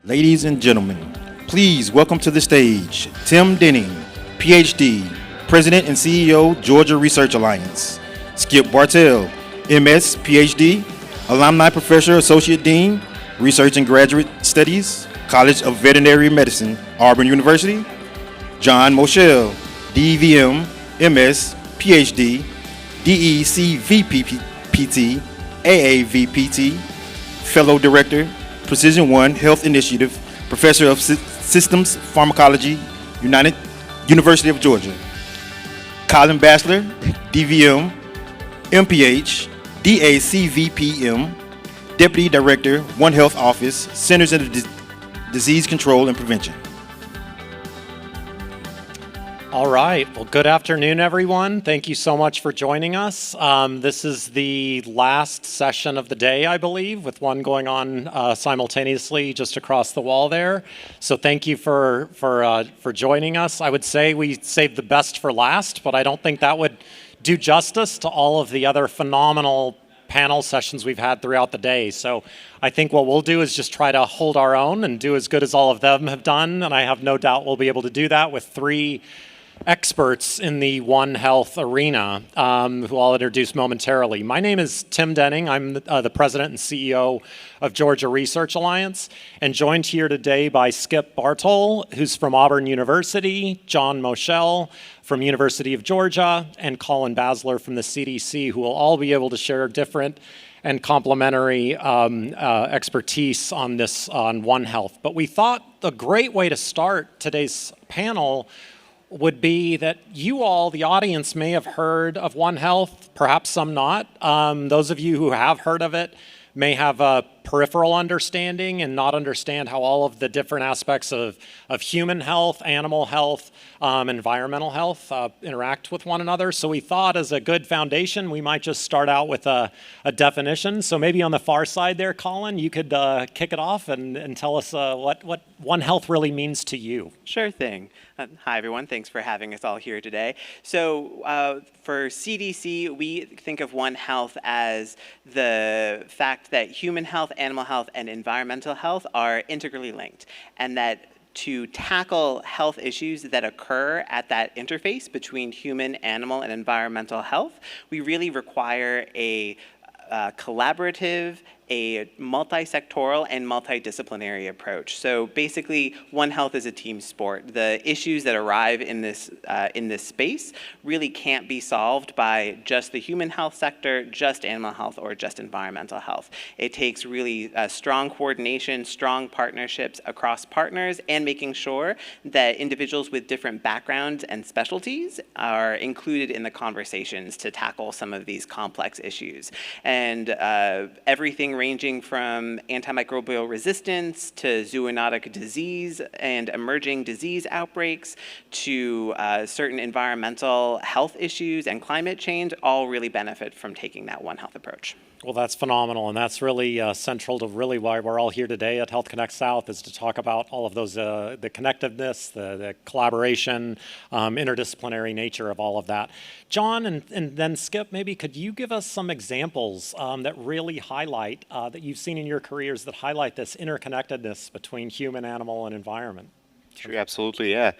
Ladies and gentlemen, please welcome to the stage Tim Denning, PhD, President and CEO, Georgia Research Alliance. Skip Bartell, MS, PhD, Alumni Professor, Associate Dean, Research and Graduate Studies, College of Veterinary Medicine, Auburn University. John Moschel, DVM, MS, PhD, DECVPPT, AAVPT, Fellow Director, Precision One Health Initiative, Professor of Systems Pharmacology, University of Georgia. Colin Bassler, DVM, MPH, DACVPM, Deputy Director, One Health Office, Centers of Disease Control and Prevention. All right. Well, good afternoon, everyone. Thank you so much for joining us. This is the last session of the day, I believe, with one going on simultaneously just across the wall there. So thank you for joining us. I would say we saved the best for last, but I don't think that would do justice to all of the other phenomenal panel sessions we've had throughout the day. So I think what we'll do is just try to hold our own and do as good as all of them have done. And I have no doubt we'll be able to do that with three experts in the One Health arena, who I'll introduce momentarily. My name is Tim Denning. I'm the president and CEO of Georgia Research Alliance, and joined here today by Skip Bartol, who's from Auburn University, John Moschel from University of Georgia, and Colin Bassler from the CDC, who will all be able to share different and complementary expertise on One Health. But we thought a great way to start today's panel would be that you all, the audience, may have heard of One Health, perhaps some not. Those of you who have heard of it may have a peripheral understanding and not understand how all of the different aspects of human health, animal health, environmental health interact with one another. So we thought as a good foundation, we might just start out with a definition. So maybe on the far side there, Colin, you could kick it off and tell us what One Health really means to you. Sure thing. Hi, everyone. Thanks for having us all here today. So for CDC, we think of One Health as the fact that human health, animal health, and environmental health are integrally linked, and that to tackle health issues that occur at that interface between human, animal, and environmental health, we really require a collaborative, a multi-sectoral and multidisciplinary approach. So basically, One Health is a team sport. The issues that arrive in this space really can't be solved by just the human health sector, just animal health, or just environmental health. It takes really strong coordination, strong partnerships across partners, and making sure that individuals with different backgrounds and specialties are included in the conversations to tackle some of these complex issues. And everything ranging from antimicrobial resistance to zoonotic disease and emerging disease outbreaks to certain environmental health issues and climate change all really benefit from taking that One Health approach. Well, that's phenomenal, and that's really central to really why we're all here today at Health Connect South, is to talk about all of those, the connectiveness, the collaboration, interdisciplinary nature of all of that. John and then Skip, maybe could you give us some examples that really highlight, that you've seen in your careers that highlight this interconnectedness between human, animal, and environment? Sure, absolutely, yeah.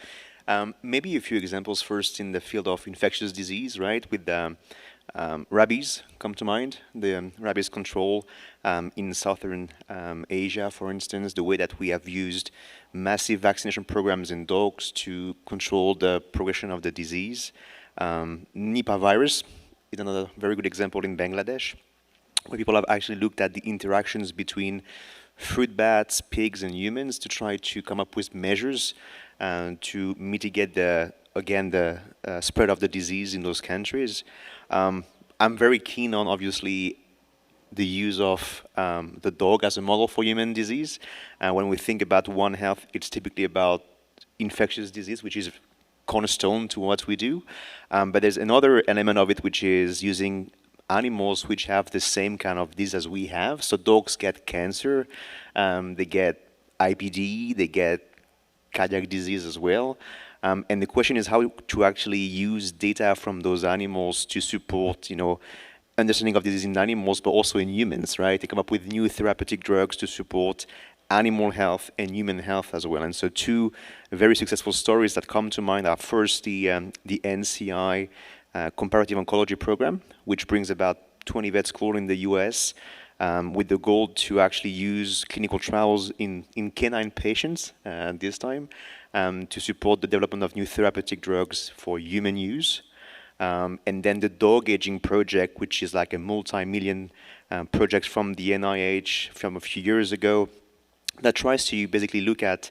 Maybe a few examples first in the field of infectious disease, right, with rabies come to mind, the rabies control in southern Asia, for instance, the way that we have used massive vaccination programs in dogs to control the progression of the disease. Nipah virus is another very good example in Bangladesh, where people have actually looked at the interactions between fruit bats, pigs, and humans to try to come up with measures to mitigate the spread of the disease in those countries. I'm very keen on, obviously, the use of the dog as a model for human disease. When we think about One Health, it's typically about infectious disease, which is cornerstone to what we do. But there's another element of it, which is using animals which have the same kind of disease as we have. So dogs get cancer, they get IBD, they get cardiac disease as well. And the question is how to actually use data from those animals to support, understanding of disease in animals, but also in humans, right? They come up with new therapeutic drugs to support animal health and human health as well. And so two very successful stories that come to mind are first the NCI comparative oncology program, which brings about 20 vet schools in the US with the goal to actually use clinical trials in canine patients this time to support the development of new therapeutic drugs for human use. And then the dog aging project, which is like a multi-million project from the NIH from a few years ago, that tries to basically look at,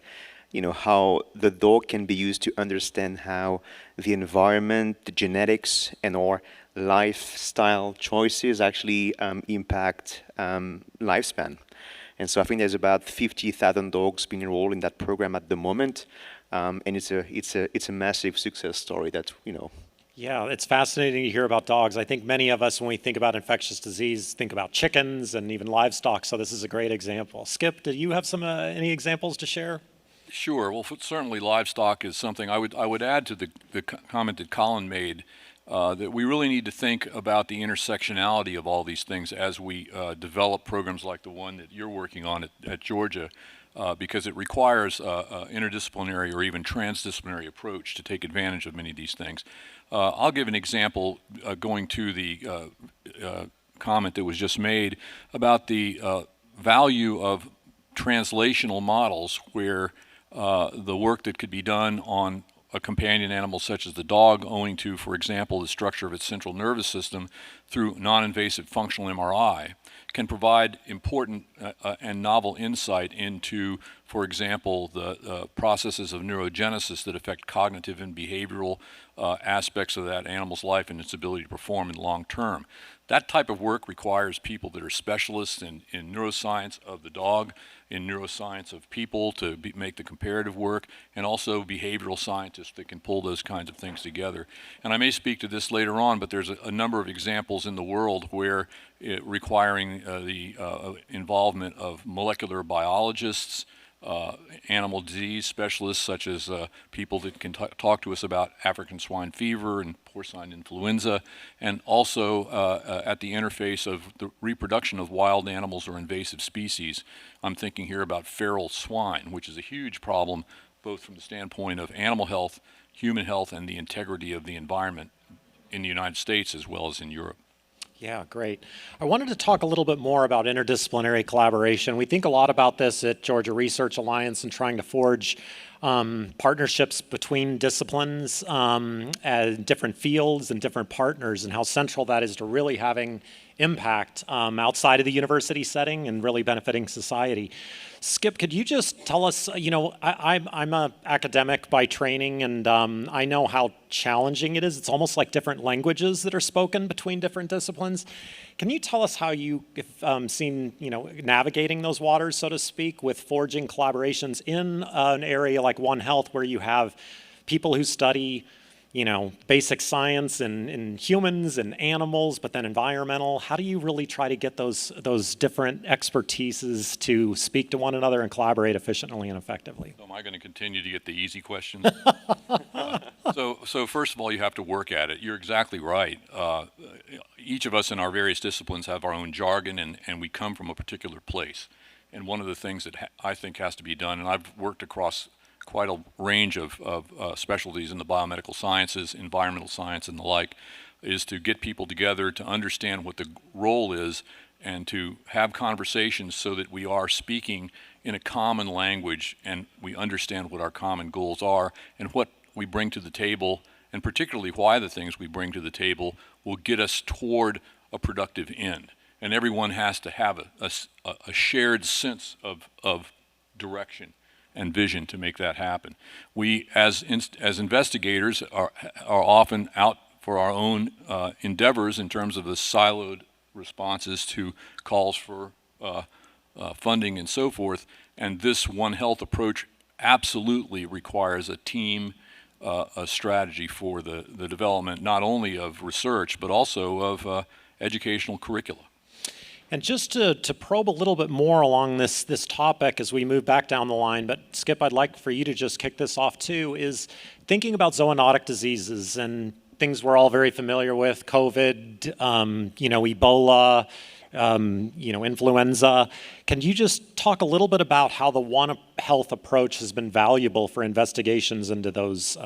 how the dog can be used to understand how the environment, the genetics, and/or lifestyle choices actually impact lifespan. And so I think there's about 50,000 dogs being enrolled in that program at the moment, and it's a massive success story that. Yeah, it's fascinating to hear about dogs. I think many of us, when we think about infectious disease, think about chickens and even livestock. So this is a great example. Skip, do you have any examples to share? Sure. Well, certainly livestock is something I would add to the comment that Colin made, that we really need to think about the intersectionality of all these things as we develop programs like the one that you're working on at Georgia, because it requires an interdisciplinary or even transdisciplinary approach to take advantage of many of these things. I'll give an example going to the comment that was just made about the value of translational models where the work that could be done on a companion animal such as the dog, owing to, for example, the structure of its central nervous system through non-invasive functional MRI, can provide important and novel insight into, for example, the processes of neurogenesis that affect cognitive and behavioral aspects of that animal's life and its ability to perform in the long term. That type of work requires people that are specialists in neuroscience of the dog, in neuroscience of people to make the comparative work, and also behavioral scientists that can pull those kinds of things together. And I may speak to this later on, but there's a number of examples in the world where requiring the involvement of molecular biologists, animal disease specialists such as people that can talk to us about African swine fever and porcine influenza, and also at the interface of the reproduction of wild animals or invasive species. I'm thinking here about feral swine, which is a huge problem both from the standpoint of animal health, human health, and the integrity of the environment in the United States as well as in Europe. Yeah, great. I wanted to talk a little bit more about interdisciplinary collaboration. We think a lot about this at Georgia Research Alliance and trying to forge partnerships between disciplines, different fields and different partners, and how central that is to really having impact outside of the university setting and really benefiting society. Skip, could you just tell us, I'm an academic by training, and I know how challenging it is. It's almost like different languages that are spoken between different disciplines. Can you tell us how you have seen, navigating those waters, so to speak, with forging collaborations in an area like One Health where you have people who study basic science in humans and animals, but then environmental? How do you really try to get those different expertises to speak to one another and collaborate efficiently and effectively? So am I going to continue to get the easy questions? So first of all, you have to work at it. You're exactly right. Each of us in our various disciplines have our own jargon, and we come from a particular place. And one of the things that I think has to be done, and I've worked across quite a range of specialties in the biomedical sciences, environmental science, and the like, is to get people together to understand what the role is and to have conversations so that we are speaking in a common language and we understand what our common goals are and what we bring to the table, and particularly why the things we bring to the table will get us toward a productive end. And everyone has to have a shared sense of direction and vision to make that happen. We, as investigators, are often out for our own endeavors in terms of the siloed responses to calls for funding and so forth. And this One Health approach absolutely requires a team, a strategy for the development not only of research but also of educational curricula. And just to probe a little bit more along this topic as we move back down the line, but Skip, I'd like for you to just kick this off too, is thinking about zoonotic diseases and things we're all very familiar with, COVID, Ebola, influenza. Can you just talk a little bit about how the One Health approach has been valuable for investigations into those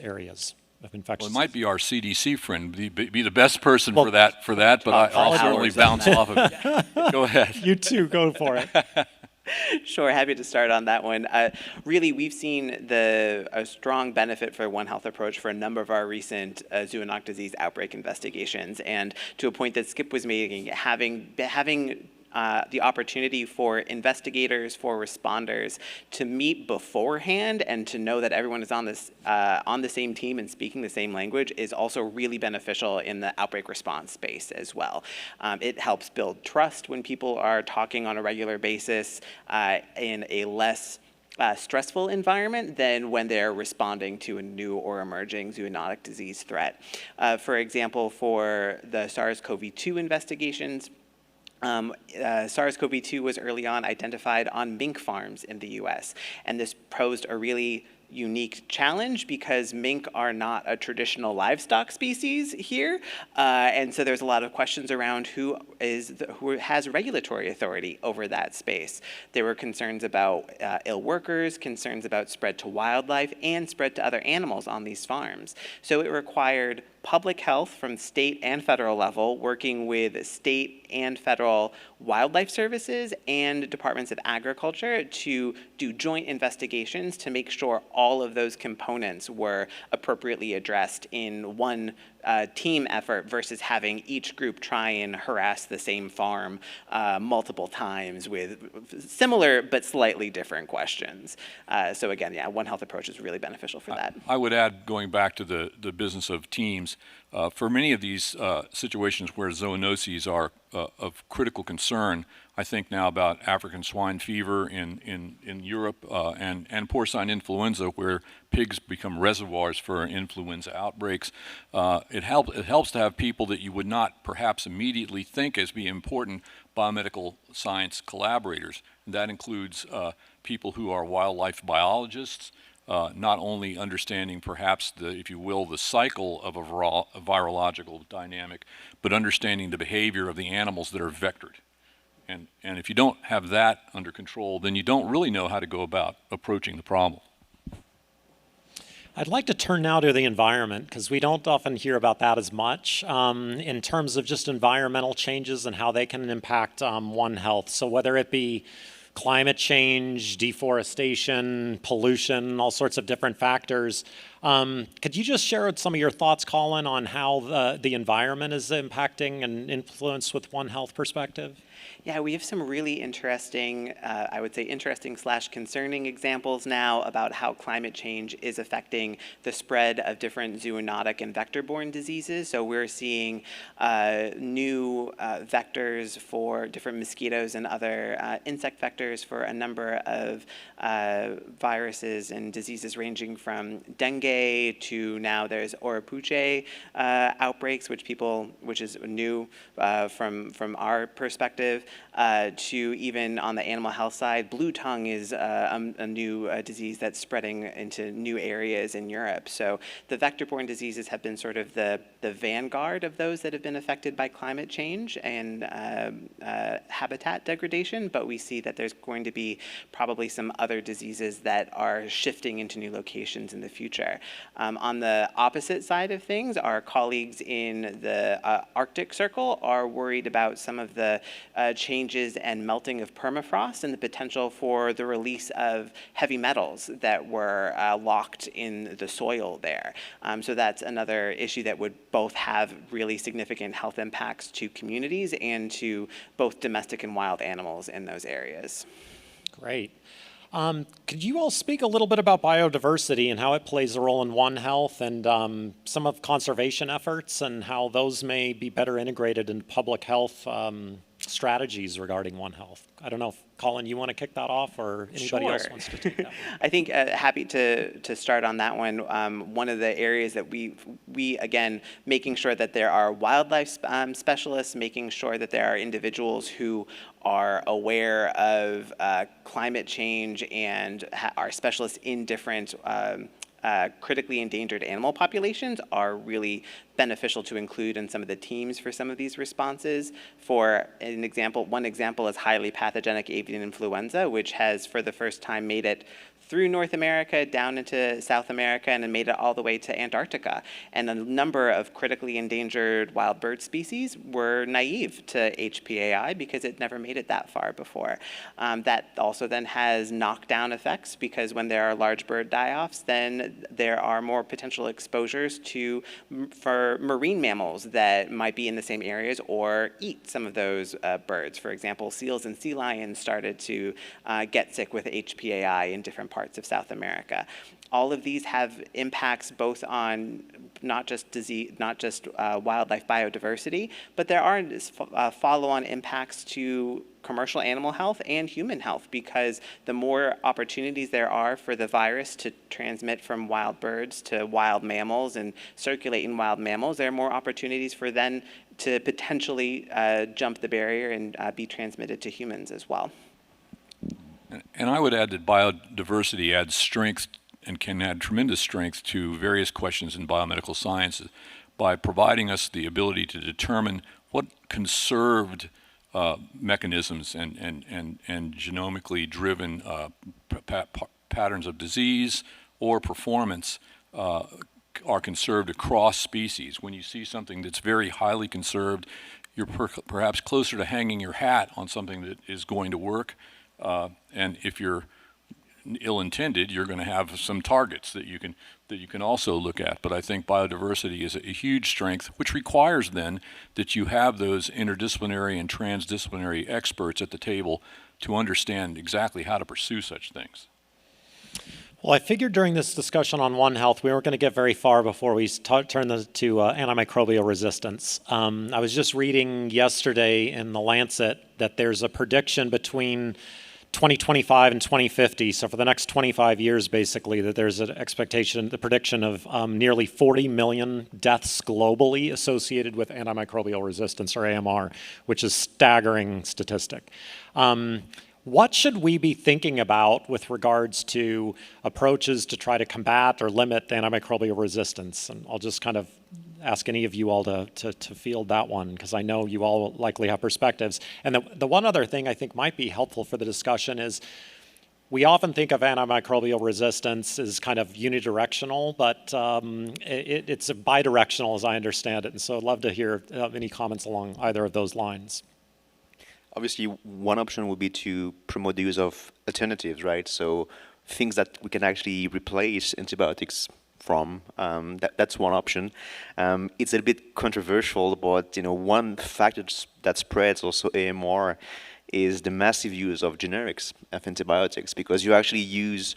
areas of infectious? Well, it might be our CDC friend, be the best person Well, for that, but I'll certainly hours on bounce that. off of it. Go ahead. You too, go for it. Sure, happy to start on that one. Really, we've seen a strong benefit for One Health approach for a number of our recent zoonotic disease outbreak investigations, and to a point that Skip was making, having the opportunity for investigators, for responders to meet beforehand and to know that everyone is on the same team and speaking the same language is also really beneficial in the outbreak response space as well. It helps build trust when people are talking on a regular basis in a less stressful environment than when they're responding to a new or emerging zoonotic disease threat. For example, for the SARS-CoV-2 investigations, SARS-CoV-2 was early on identified on mink farms in the US, and this posed a really unique challenge because mink are not a traditional livestock species here, and so there's a lot of questions around who has regulatory authority over that space. There were concerns about ill workers, concerns about spread to wildlife, and spread to other animals on these farms. So it required public health from state and federal level, working with state and federal wildlife services and departments of agriculture to do joint investigations to make sure all of those components were appropriately addressed in one team effort versus having each group try and harass the same farm multiple times with similar but slightly different questions. So again, yeah, One Health approach is really beneficial for that. I would add, going back to the business of teams, for many of these situations where zoonoses are of critical concern, I think now about African swine fever in Europe and porcine influenza, where pigs become reservoirs for influenza outbreaks. It helps to have people that you would not perhaps immediately think as being important biomedical science collaborators. And that includes people who are wildlife biologists, not only understanding perhaps if you will, the cycle of a virological dynamic, but understanding the behavior of the animals that are vectored. And if you don't have that under control, then you don't really know how to go about approaching the problem. I'd like to turn now to the environment, because we don't often hear about that as much in terms of just environmental changes and how they can impact One Health. So whether it be climate change, deforestation, pollution, all sorts of different factors. Could you just share some of your thoughts, Colin, on how the environment is impacting and influenced with One Health perspective? Yeah, we have some really interesting, I would say interesting/concerning examples now about how climate change is affecting the spread of different zoonotic and vector-borne diseases. So we're seeing new vectors for different mosquitoes and other insect vectors for a number of viruses and diseases ranging from dengue to now there's Oropouche outbreaks, which is new from our perspective, to even on the animal health side, blue tongue is a new disease that's spreading into new areas in Europe. So the vector-borne diseases have been sort of the vanguard of those that have been affected by climate change and habitat degradation, but we see that there's going to be probably some other diseases that are shifting into new locations in the future. On the opposite side of things, our colleagues in the Arctic Circle are worried about some of the changes and melting of permafrost and the potential for the release of heavy metals that were locked in the soil there. So that's another issue that would both have really significant health impacts to communities and to both domestic and wild animals in those areas. Great. Could you all speak a little bit about biodiversity and how it plays a role in One Health and some of conservation efforts and how those may be better integrated into public health strategies regarding One Health? I don't know if, Colin, you want to kick that off or anybody else wants to take that one? I think happy to start on that one. One of the areas that we again, making sure that there are wildlife specialists, making sure that there are individuals who are aware of climate change and are specialists in different critically endangered animal populations are really beneficial to include in some of the teams for some of these responses. For an example, one example is highly pathogenic avian influenza, which has for the first time made it through North America, down into South America, and then made it all the way to Antarctica. And a number of critically endangered wild bird species were naive to HPAI because it never made it that far before. That also then has knockdown effects, because when there are large bird die-offs, then there are more potential exposures for marine mammals that might be in the same areas or eat some of those birds. For example, seals and sea lions started to get sick with HPAI in different parts of South America. All of these have impacts both on not just disease, not just wildlife biodiversity, but there are follow-on impacts to commercial animal health and human health, because the more opportunities there are for the virus to transmit from wild birds to wild mammals and circulate in wild mammals, there are more opportunities for them to potentially jump the barrier and be transmitted to humans as well. And I would add that biodiversity adds strength and can add tremendous strength to various questions in biomedical sciences by providing us the ability to determine what conserved mechanisms and genomically driven patterns of disease or performance are conserved across species. When you see something that's very highly conserved, you're perhaps closer to hanging your hat on something that is going to work. And if you're ill-intended, you're going to have some targets that you can also look at. But I think biodiversity is a huge strength, which requires then that you have those interdisciplinary and transdisciplinary experts at the table to understand exactly how to pursue such things. Well, I figured during this discussion on One Health, we weren't going to get very far before we turn to antimicrobial resistance. I was just reading yesterday in The Lancet that there's a prediction between 2025 and 2050, so for the next 25 years, basically, that there's an expectation, the prediction of nearly 40 million deaths globally associated with antimicrobial resistance, or AMR, which is a staggering statistic. What should we be thinking about with regards to approaches to try to combat or limit the antimicrobial resistance? And I'll just kind of ask any of you all to field that one, because I know you all likely have perspectives. And the one other thing I think might be helpful for the discussion is we often think of antimicrobial resistance as kind of unidirectional, but it's bidirectional as I understand it. And so I'd love to hear any comments along either of those lines. Obviously, one option would be to promote the use of alternatives, right? So things that we can actually replace antibiotics from. That's one option. It's a bit controversial, but one factor that spreads also AMR is the massive use of generics of antibiotics, because you actually use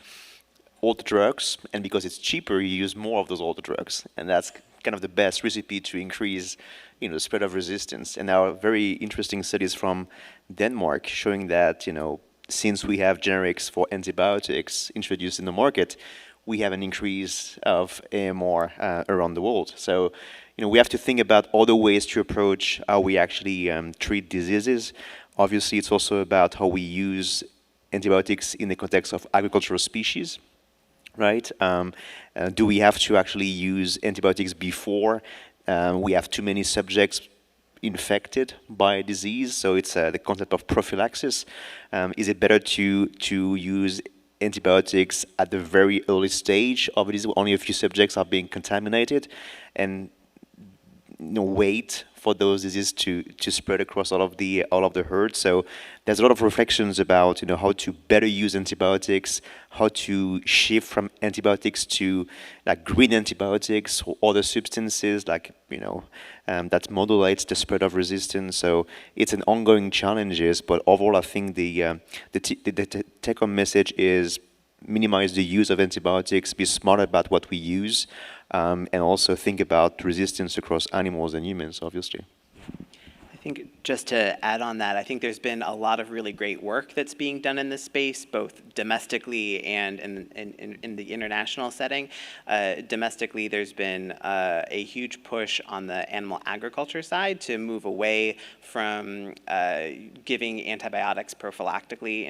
all the drugs, and because it's cheaper, you use more of those older drugs, and that's kind of the best recipe to increase the spread of resistance. And there are very interesting studies from Denmark showing that since we have generics for antibiotics introduced in the market, we have an increase of AMR around the world. So we have to think about other ways to approach how we actually treat diseases. Obviously, it's also about how we use antibiotics in the context of agricultural species, right? Do we have to actually use antibiotics before we have too many subjects infected by a disease? So it's the concept of prophylaxis. Is it better to use antibiotics at the very early stage of a disease, only a few subjects are being contaminated, and wait for those diseases to spread across all of the herd? So there's a lot of reflections about how to better use antibiotics, how to shift from antibiotics to like green antibiotics or other substances like that modulates the spread of resistance. So it's an ongoing challenges, but overall I think the take-home message is minimize the use of antibiotics, be smart about what we use, and also think about resistance across animals and humans, obviously. I think Just to add on that, I think there's been a lot of really great work that's being done in this space, both domestically and in the international setting. Domestically, there's been a huge push on the animal agriculture side to move away from giving antibiotics prophylactically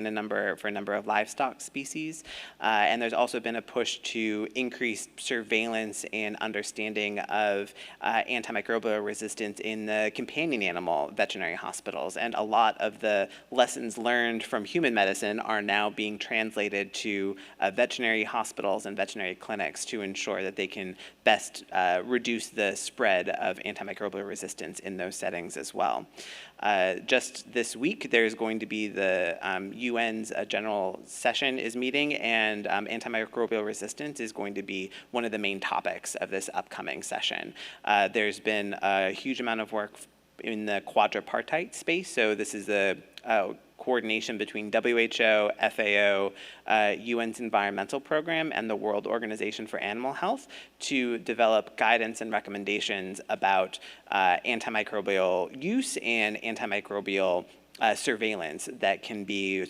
for a number of livestock species. And there's also been a push to increase surveillance and understanding of antimicrobial resistance in the companion animal veterinary hospitals, and a lot of the lessons learned from human medicine are now being translated to veterinary hospitals and veterinary clinics to ensure that they can best reduce the spread of antimicrobial resistance in those settings as well. Just this week, there's going to be the UN's general session is meeting, and antimicrobial resistance is going to be one of the main topics of this upcoming session. There's been a huge amount of work in the quadripartite space. So this is the coordination between WHO, FAO, UN's environmental program, and the World Organization for Animal Health to develop guidance and recommendations about antimicrobial use and antimicrobial surveillance that can be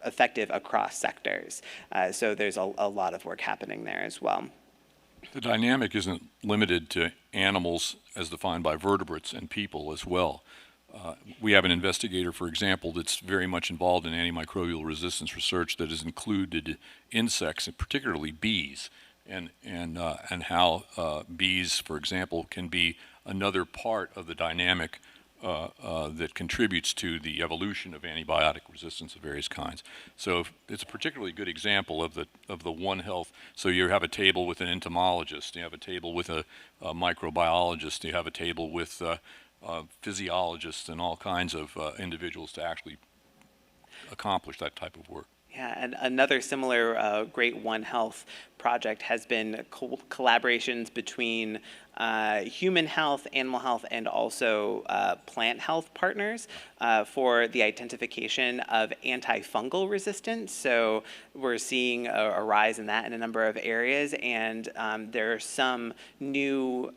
effective across sectors. So there's a lot of work happening there as well. The dynamic isn't limited to animals as defined by vertebrates and people as well. We have an investigator, for example, that's very much involved in antimicrobial resistance research that has included insects, and particularly bees, and how bees, for example, can be another part of the dynamic that contributes to the evolution of antibiotic resistance of various kinds. So it's a particularly good example of the One Health. So you have a table with an entomologist, you have a table with a microbiologist, you have a table with physiologists and all kinds of individuals to actually accomplish that type of work. Yeah, and another similar great One Health project has been collaborations between human health, animal health, and also plant health partners for the identification of antifungal resistance. So we're seeing a rise in that in a number of areas, and there are some new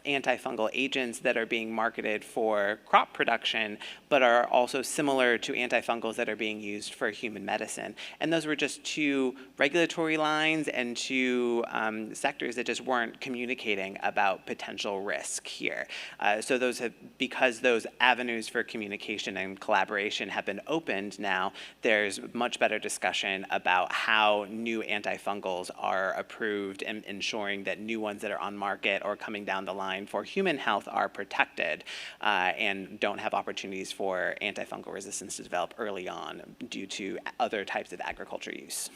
antifungal agents that are being marketed for crop production, but are also similar to antifungals that are being used for human medicine. And those were just two regulatory lines and two sectors that just weren't communicating about potential risk here. So those have, because those avenues for communication and collaboration have been opened now, there's much better discussion about how new antifungals are approved and ensuring that new ones that are on market or coming down the line for human health are protected and don't have opportunities for antifungal resistance to develop early on due to other types of agriculture use.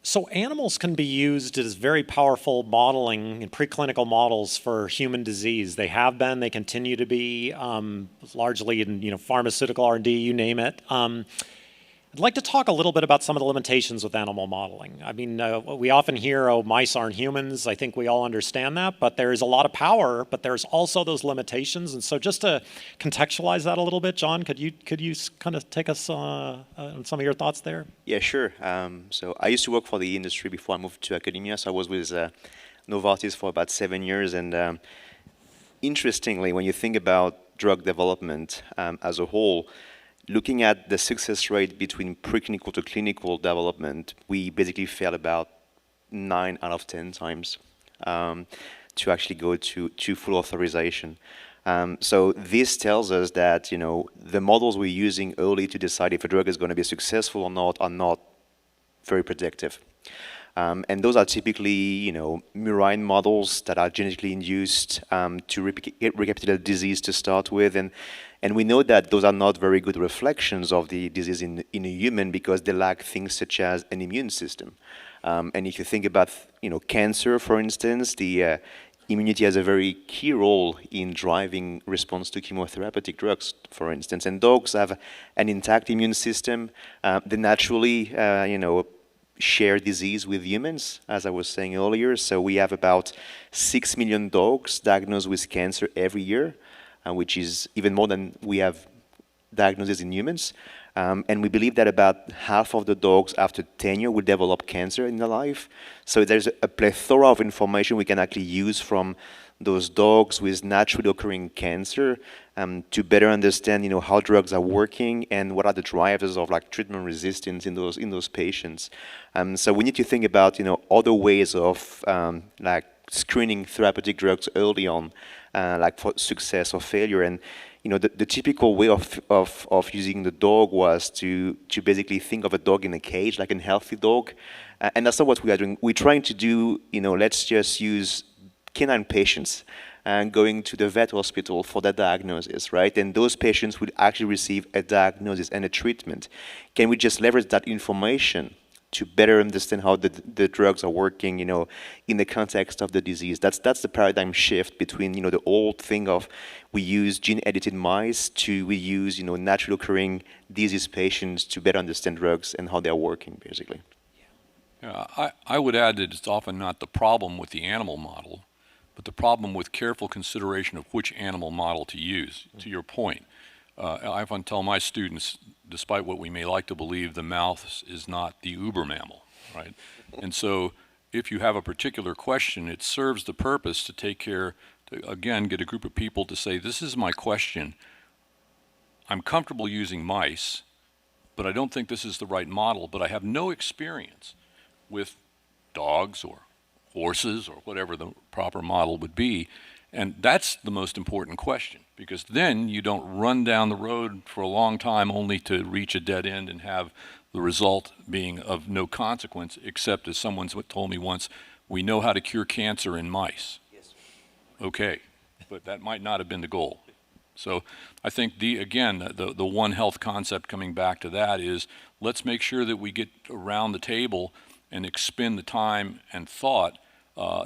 So animals can be used as very powerful modeling and preclinical models for human disease. They have been, they continue to be, largely in pharmaceutical R&D, you name it. I'd like to talk a little bit about some of the limitations with animal modeling. I mean, we often hear, oh, mice aren't humans. I think we all understand that, but there's a lot of power, but there's also those limitations. And so just to contextualize that a little bit, John, could you kind of take us on some of your thoughts there? Yeah, sure. So I used to work for the industry before I moved to academia. So I was with Novartis for about 7 years. And interestingly, when you think about drug development as a whole, looking at the success rate between preclinical to clinical development, we basically fail about 9 out of 10 times to actually go to full authorization. So this tells us that the models we're using early to decide if a drug is going to be successful or not are not very predictive. And those are typically, murine models that are genetically induced to recapitulate disease to start with, and we know that those are not very good reflections of the disease in a human because they lack things such as an immune system. And if you think about, cancer, for instance, the immunity has a very key role in driving response to chemotherapeutic drugs, for instance. And dogs have an intact immune system. They naturally, share disease with humans, as I was saying earlier. So we have about 6 million dogs diagnosed with cancer every year, which is even more than we have diagnoses in humans. And we believe that about half of the dogs after tenure will develop cancer in their life. So there's a plethora of information we can actually use from those dogs with naturally occurring cancer, to better understand, how drugs are working and what are the drivers of like treatment resistance in those patients. So we need to think about, other ways of like screening therapeutic drugs early on, like for success or failure. And the typical way of using the dog was to basically think of a dog in a cage, like a healthy dog. And that's not what we are doing. We're trying to do, let's just use canine patients and going to the vet hospital for that diagnosis, right? And those patients would actually receive a diagnosis and a treatment. Can we just leverage that information to better understand how the drugs are working, in the context of the disease? That's the paradigm shift between, the old thing of we use gene-edited mice to we use, naturally occurring disease patients to better understand drugs and how they're working, basically. Yeah, I would add that it's often not the problem with the animal model, but the problem with careful consideration of which animal model to use. To your point, I often tell my students, despite what we may like to believe, the mouse is not the uber mammal, right? And so if you have a particular question, it serves the purpose to take care, to again, get a group of people to say, this is my question. I'm comfortable using mice, but I don't think this is the right model, but I have no experience with dogs or horses or whatever the proper model would be. And that's the most important question, because then you don't run down the road for a long time only to reach a dead end and have the result being of no consequence, except as someone's told me once, we know how to cure cancer in mice. Yes. Okay, but that might not have been the goal. So I think, the One Health concept, coming back to that, is let's make sure that we get around the table and expend the time and thought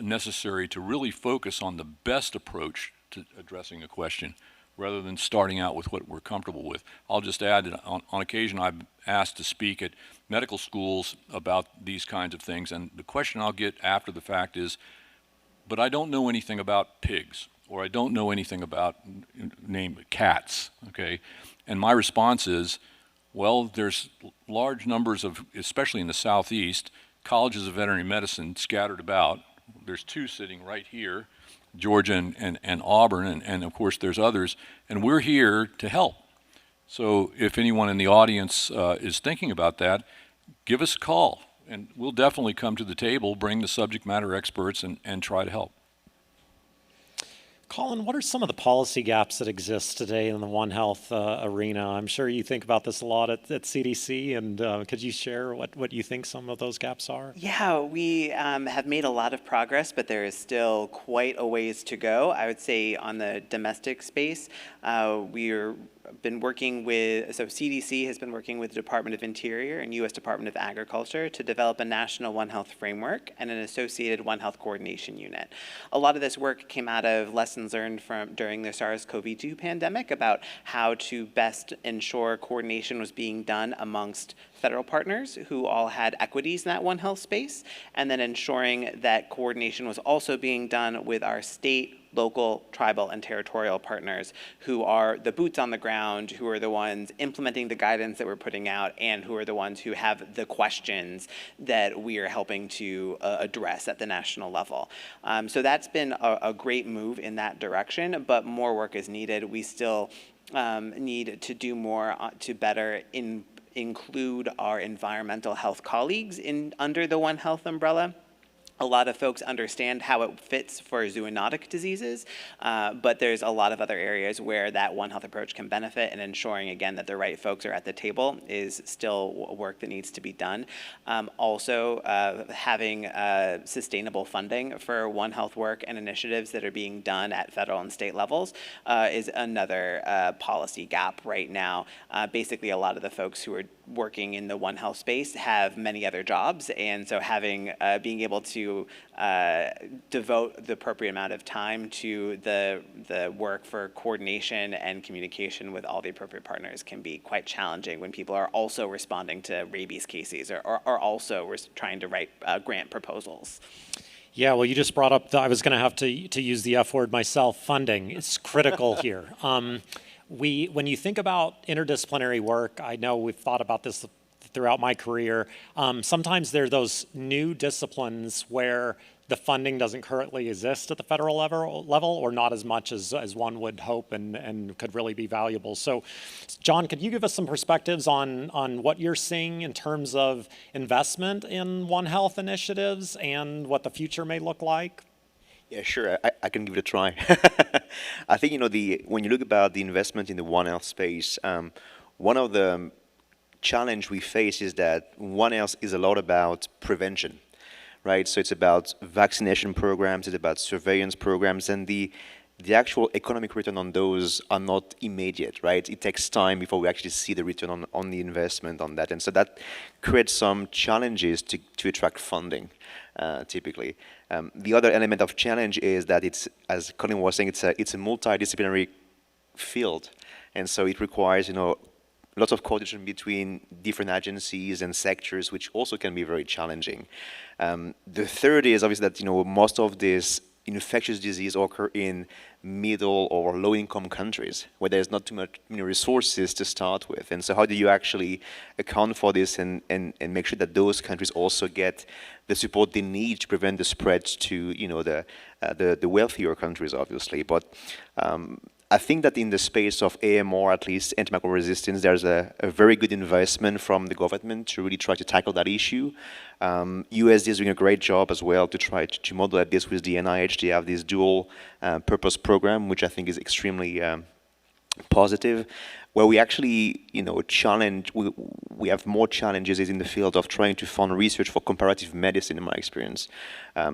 necessary to really focus on the best approach to addressing a question, rather than starting out with what we're comfortable with. I'll just add that on occasion I've asked to speak at medical schools about these kinds of things, and the question I'll get after the fact is, but I don't know anything about pigs, or I don't know anything about, name cats, okay? And my response is, well, there's large numbers of, especially in the Southeast, colleges of veterinary medicine scattered about. There's two sitting right here, Georgia and Auburn, and of course there's others, and we're here to help. So if anyone in the audience is thinking about that, give us a call, and we'll definitely come to the table, bring the subject matter experts, and try to help. Colin, what are some of the policy gaps that exist today in the One Health arena? I'm sure you think about this a lot at CDC, and could you share what you think some of those gaps are? Yeah, we have made a lot of progress, but there is still quite a ways to go. I would say on the domestic space, we're been working with, so CDC has been working with the Department of Interior and U.S. Department of Agriculture to develop a national One Health framework and an associated One Health coordination unit. A lot of this work came out of lessons learned from during the SARS-CoV-2 pandemic about how to best ensure coordination was being done amongst federal partners who all had equities in that One Health space, and then ensuring that coordination was also being done with our state, local, tribal, and territorial partners who are the boots on the ground, who are the ones implementing the guidance that we're putting out, and who are the ones who have the questions that we are helping to address at the national level. So that's been a great move in that direction, but more work is needed. We still need to do more to better include our environmental health colleagues under the One Health umbrella. A lot of folks understand how it fits for zoonotic diseases, but there's a lot of other areas where that One Health approach can benefit, and ensuring, again, that the right folks are at the table is still work that needs to be done. Also, having sustainable funding for One Health work and initiatives that are being done at federal and state levels is another policy gap right now. Basically, a lot of the folks who are working in the One Health space have many other jobs, and so having being able to devote the appropriate amount of time to the work for coordination and communication with all the appropriate partners can be quite challenging when people are also responding to rabies cases or also trying to write grant proposals. Yeah, well, you just brought up, I was going to have to use the F word myself, funding. It's critical here. When you think about interdisciplinary work, I know we've thought about this throughout my career, sometimes there are those new disciplines where the funding doesn't currently exist at the federal level or not as much as one would hope and could really be valuable. So, John, could you give us some perspectives on what you're seeing in terms of investment in One Health initiatives and what the future may look like? Yeah, sure. I can give it a try. I think when you look about the investment in the One Health space, one of the challenge we face is that One Health is a lot about prevention, right? So it's about vaccination programs, it's about surveillance programs, and the actual economic return on those are not immediate, right? It takes time before we actually see the return on the investment on that, and so that creates some challenges to attract funding, typically. The other element of challenge is that it's, as Colin was saying, it's a multidisciplinary field, and so it requires lots of coordination between different agencies and sectors, which also can be very challenging. The third is obviously that most of this infectious disease occur in middle or low-income countries where there's not too much resources to start with. And so how do you actually account for this and make sure that those countries also get the support they need to prevent the spread to the wealthier countries, obviously. But I think that in the space of AMR, at least antimicrobial resistance, there's a very good investment from the government to really try to tackle that issue. USD is doing a great job as well to try to modulate this with the NIH. They have this dual purpose program, which I think is extremely positive. Where we actually, we have more challenges is in the field of trying to fund research for comparative medicine, in my experience.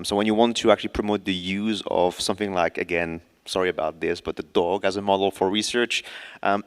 So when you want to actually promote the use of something like, again, sorry about this, but the dog as a model for research,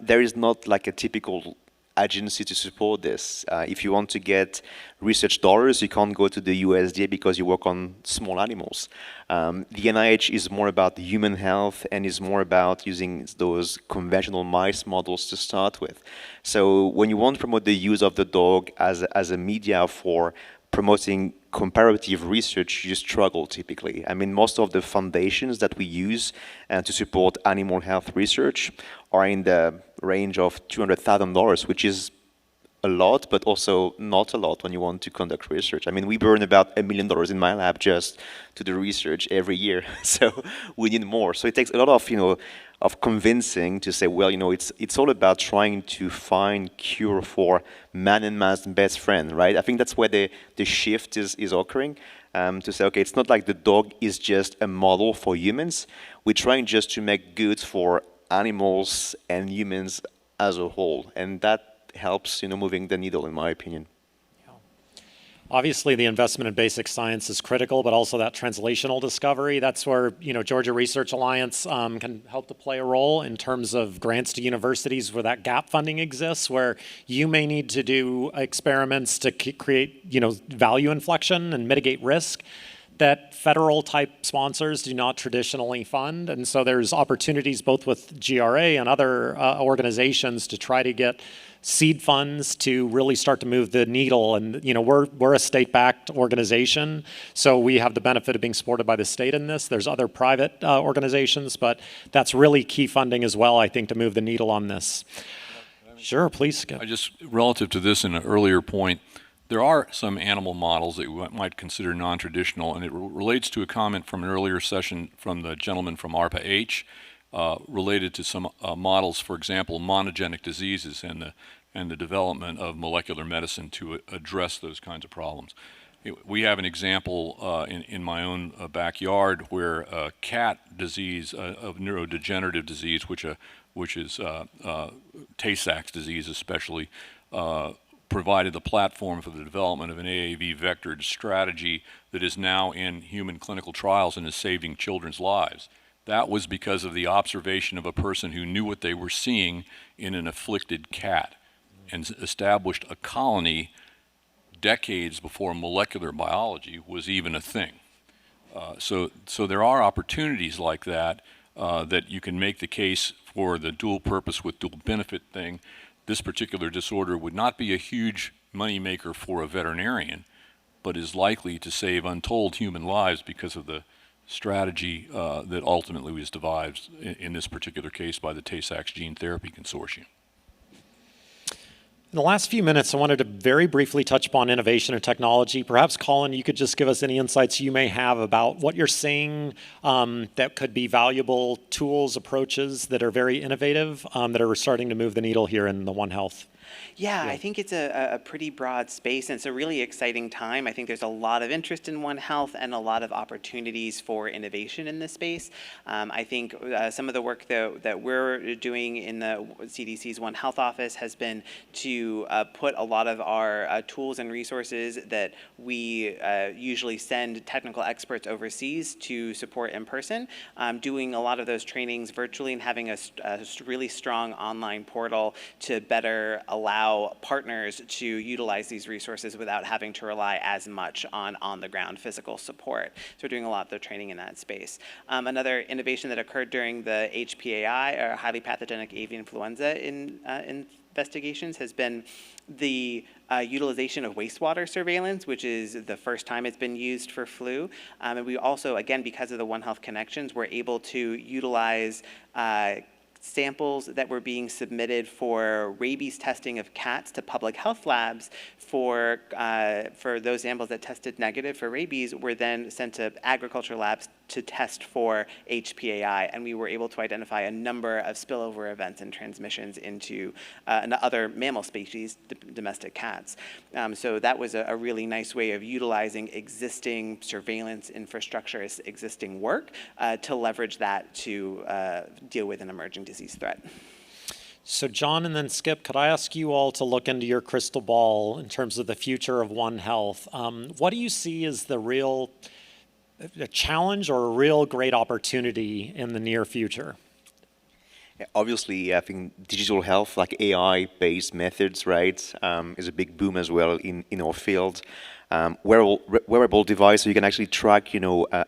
there is not like a typical agency to support this. If you want to get research dollars, you can't go to the USDA because you work on small animals. The NIH is more about human health and is more about using those conventional mice models to start with. So when you want to promote the use of the dog as a media for promoting comparative research, you struggle typically. I mean, most of the foundations that we use to support animal health research are in the range of $200,000, which is a lot, but also not a lot when you want to conduct research. I mean, we burn about $1 million in my lab just to do research every year, so we need more. So it takes a lot of convincing to say, well, it's all about trying to find cure for man and man's best friend, right? I think that's where the shift is occurring, to say, okay, it's not like the dog is just a model for humans. We're trying just to make goods for animals and humans as a whole, and that helps, moving the needle, in my opinion. Obviously, the investment in basic science is critical, but also that translational discovery. That's where Georgia Research Alliance can help to play a role in terms of grants to universities where that gap funding exists, where you may need to do experiments to create value inflection and mitigate risk that federal type sponsors do not traditionally fund. And so there's opportunities both with GRA and other organizations to try to get seed funds to really start to move the needle. And we're a state-backed organization, so we have the benefit of being supported by the state in this. There's other private organizations, but that's really key funding as well, I think, to move the needle on this. Sure, please. Relative to this in an earlier point, there are some animal models that we might consider non-traditional, and it relates to a comment from an earlier session from the gentleman from ARPA-H, related to some models, for example, monogenic diseases and the development of molecular medicine to address those kinds of problems. We have an example in my own backyard where cat disease, of neurodegenerative disease, which is Tay-Sachs disease especially, provided the platform for the development of an AAV vectored strategy that is now in human clinical trials and is saving children's lives. That was because of the observation of a person who knew what they were seeing in an afflicted cat and established a colony decades before molecular biology was even a thing. So there are opportunities like that that you can make the case for the dual purpose with dual benefit thing. This particular disorder would not be a huge moneymaker for a veterinarian, but is likely to save untold human lives because of the strategy that ultimately was devised in this particular case by the Tay-Sachs Gene Therapy Consortium. In the last few minutes, I wanted to very briefly touch upon innovation and technology. Perhaps, Colin, you could just give us any insights you may have about what you're seeing that could be valuable tools, approaches that are very innovative, that are starting to move the needle here in the One Health. Yeah, I think it's a pretty broad space, and it's a really exciting time. I think there's a lot of interest in One Health and a lot of opportunities for innovation in this space. I think some of the work that we're doing in the CDC's One Health office has been to put a lot of our tools and resources that we usually send technical experts overseas to support in person, doing a lot of those trainings virtually and having a really strong online portal to better allow partners to utilize these resources without having to rely as much on the ground physical support. So we're doing a lot of the training in that space. Another innovation that occurred during the HPAI, or highly pathogenic avian influenza investigations, has been the utilization of wastewater surveillance, which is the first time it's been used for flu. And we also, again, because of the One Health connections, we're able to utilize samples that were being submitted for rabies testing of cats to public health labs for those samples that tested negative for rabies were then sent to agriculture labs to test for HPAI, and we were able to identify a number of spillover events and transmissions into other mammal species, domestic cats. So that was a really nice way of utilizing existing surveillance infrastructure, existing work, to leverage that to deal with an emerging disease threat. So John and then Skip, could I ask you all to look into your crystal ball in terms of the future of One Health? What do you see as the real challenge or a real great opportunity in the near future? Yeah, obviously, I think digital health, like AI-based methods, right, is a big boom as well in our field. Wearable device, so you can actually track,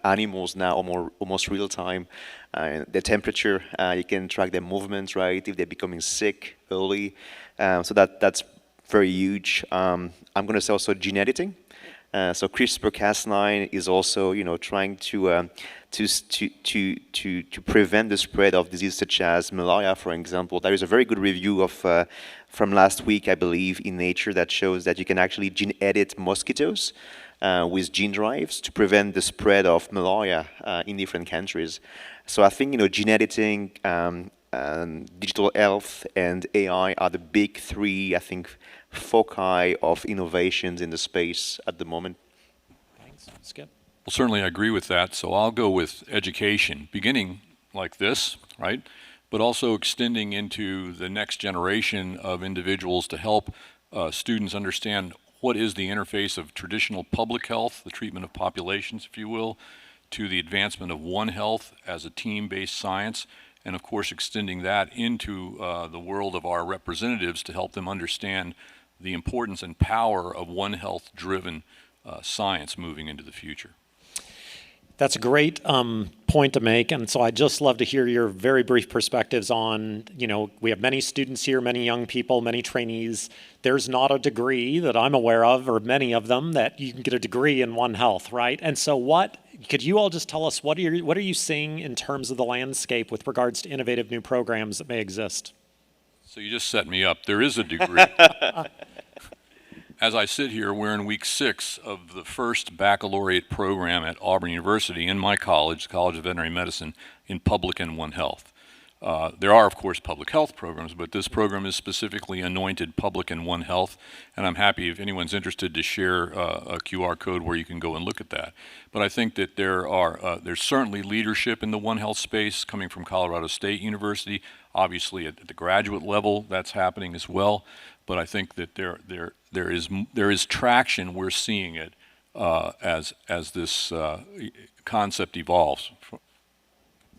animals now almost real time. Their temperature, you can track their movements, right, if they're becoming sick early. So that's very huge. I'm going to say also gene editing. So CRISPR-Cas9 is also, trying to prevent the spread of diseases such as malaria, for example. There is a very good review of from last week, I believe, in Nature that shows that you can actually gene edit mosquitoes with gene drives to prevent the spread of malaria in different countries. So I think, gene editing, digital health, and AI are the big three, I think, foci of innovations in the space at the moment. Thanks. Skip? Well, certainly I agree with that. So I'll go with education, beginning like this, right? But also extending into the next generation of individuals to help students understand what is the interface of traditional public health, the treatment of populations, if you will, to the advancement of One Health as a team-based science, and of course extending that into the world of our representatives to help them understand the importance and power of One Health-driven science moving into the future. That's a great point to make, and so I'd just love to hear your very brief perspectives on, we have many students here, many young people, many trainees. There's not a degree that I'm aware of, or many of them, that you can get a degree in One Health, right? And so could you all just tell us, what are you seeing in terms of the landscape with regards to innovative new programs that may exist? So you just set me up. There is a degree. As I sit here, we're in week 6 of the first baccalaureate program at Auburn University in my college, the College of Veterinary Medicine, in public and One Health. There are, of course, public health programs, but this program is specifically anointed public and One Health, and I'm happy if anyone's interested to share a QR code where you can go and look at that. But I think that there's certainly leadership in the One Health space coming from Colorado State University. Obviously, at the graduate level, that's happening as well. But I think that there is traction. We're seeing it as this concept evolves.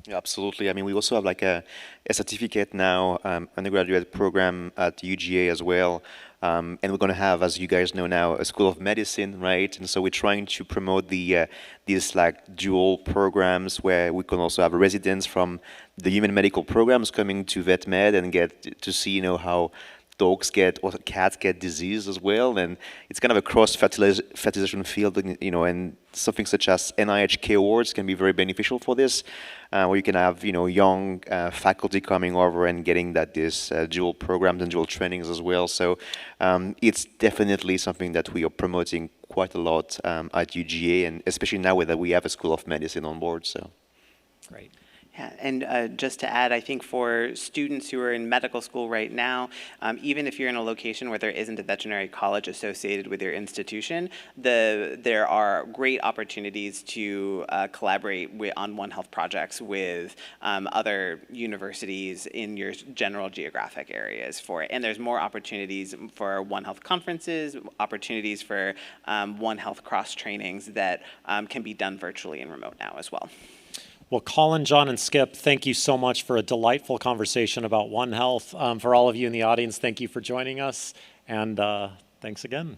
Yeah, absolutely. I mean, we also have like a certificate now, undergraduate program at UGA as well. And we're going to have, as you guys know now, a School of Medicine, right? And so we're trying to promote these like dual programs where we can also have residents from the human medical programs coming to vet med and get to see, how dogs get or cats get disease as well, and it's kind of a cross-fertilization field, and something such as NIH Awards can be very beneficial for this, where you can have, young faculty coming over and getting these dual programs and dual trainings as well. So it's definitely something that we are promoting quite a lot at UGA, and especially now that we have a School of Medicine on board. So. Great. Yeah, and just to add, I think for students who are in medical school right now, even if you're in a location where there isn't a veterinary college associated with your institution, there are great opportunities to collaborate on One Health projects with other universities in your general geographic areas and there's more opportunities for One Health conferences, opportunities for One Health cross trainings that can be done virtually and remote now as well. Well, Colin, John, and Skip, thank you so much for a delightful conversation about One Health. For all of you in the audience, thank you for joining us, and thanks again.